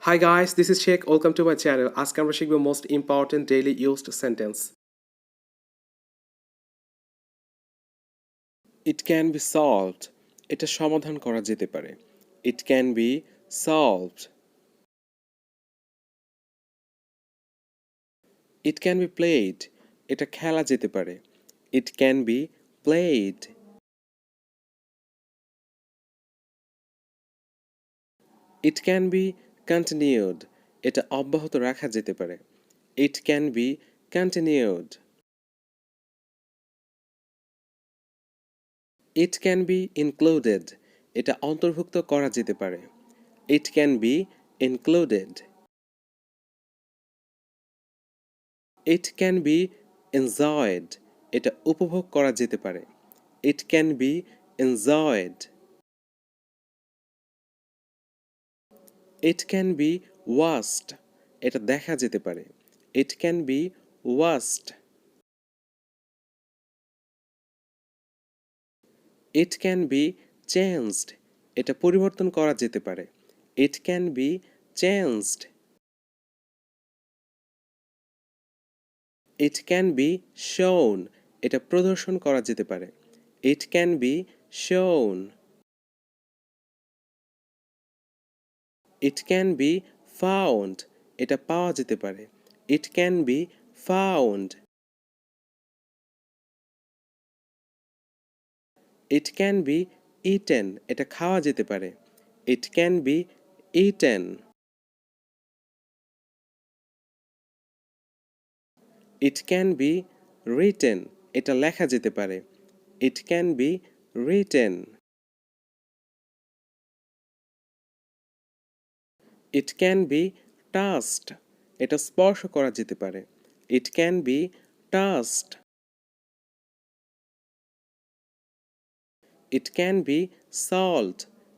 Hi guys, this is Sheikh. Welcome to my channel. আজকে আমরা শিখব most important daily used sentence. It can be solved. এটা সমাধান করা যেতে পারে. It can be solved. It can be played. এটা খেলা যেতে পারে. It can be played. It can be continued. এটা অব্যাহত রাখা যেতে পারে. It can be continued. It can be included. এটা অন্তর্ভুক্ত করা যেতে পারে. It can be included. It can be enjoyed. এটা উপভোগ করা যেতে পারে. It can be enjoyed. It can be watched. এটা দেখা যেতে পারে. It can be watched. It can be changed. এটা পরিবর্তন করা যেতে পারে. It can be changed. It can be shown. এটা প্রদর্শন করা যেতে পারে. It can be shown. It can be found. এটা পাওয়া যেতে পারে. It can be found. It can be eaten. এটা খাওয়া যেতে পারে. It can be eaten. It can be written. এটা লেখা যেতে পারে. It can be written. It can be touched. এটা স্পর্শ করা যেতে পারে. It can be touched. It can be sold.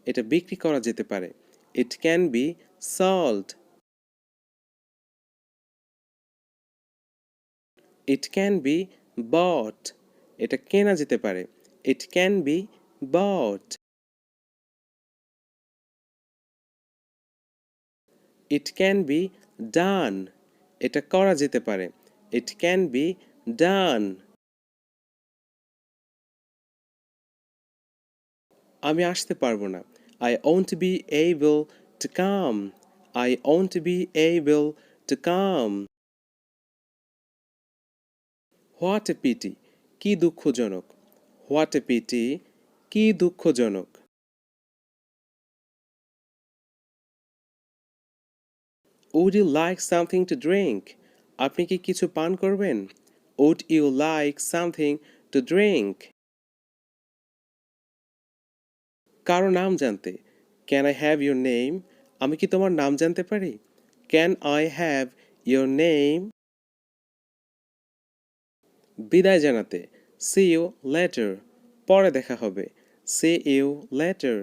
এটা বিক্রি করা যেতে পারে. It can be sold. It can be bought. এটা কেনা যেতে পারে. It can be bought. It can be done. এটা করা যেতে পারে. It can be done. আমি আসতে পারবো না. I won't be able to come. I won't be able to come. What a pity. কি দুঃখজনক. What a pity. কি দুঃখজনক. Would you like something to drink? আপনি কি কিছু পান করবেন? Would you like something to drink? কারো নাম জানতে. Can I have your name? আমি কি তোমার নাম জানতে পারি? Can I have your name? বিদায় জানাতে. See you later. পরে দেখা হবে. See you later.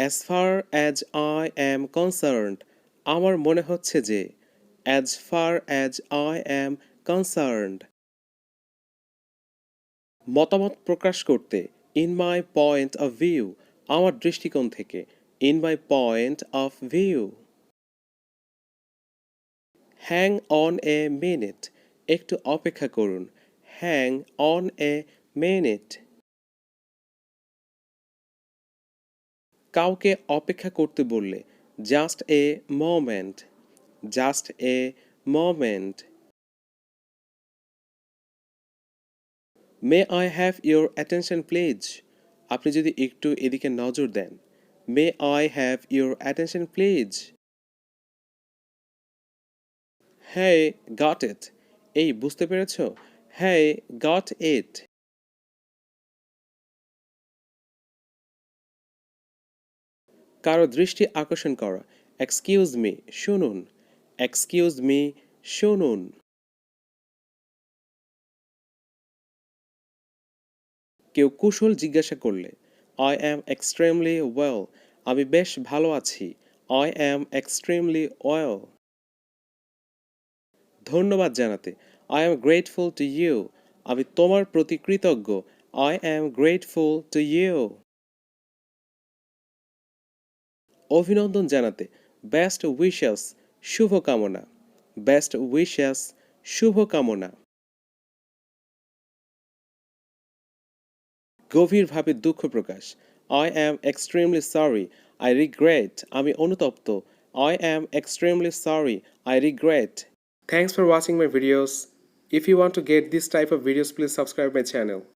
As far as I am concerned. আমার মনে হচ্ছে যে. As far as I am concerned. মতামত প্রকাশ করতে. In my point of view. আমার দৃষ্টিকোণ থেকে. In my point of view. Hang on a minute. একটু অপেক্ষা করুন. Hang on a minute. কাউকে অপেক্ষা করতে বললে. Just a moment. Just a moment. May I have your attention please? আপনি যদি একটু এদিকে নজর দেন. May I have your attention please? Hey, got it. এই বুঝতে পেরেছো? Hey, got it. কারো দৃষ্টি আকর্ষণ করা. Excuse me, শুনুন. Excuse me, শুনুন. কেউ কুশল জিজ্ঞাসা করলে. I am extremely well. আমি বেশ ভালো আছি. I am extremely well. ধন্যবাদ জানাতে. I am grateful to you. আমি তোমার প্রতি কৃতজ্ঞ. I am grateful to you. অভিনন্দন জানাতে বেস্ট উইশেস, শুভকামনা। বেস্ট উইশেস, শুভকামনা। গভীরভাবে দুঃখ প্রকাশ, I am extremely sorry, I regret, আমি অনুতপ্ত, I am extremely sorry, I regret. Thanks for watching my videos. If you want to get this type of videos, please subscribe my channel.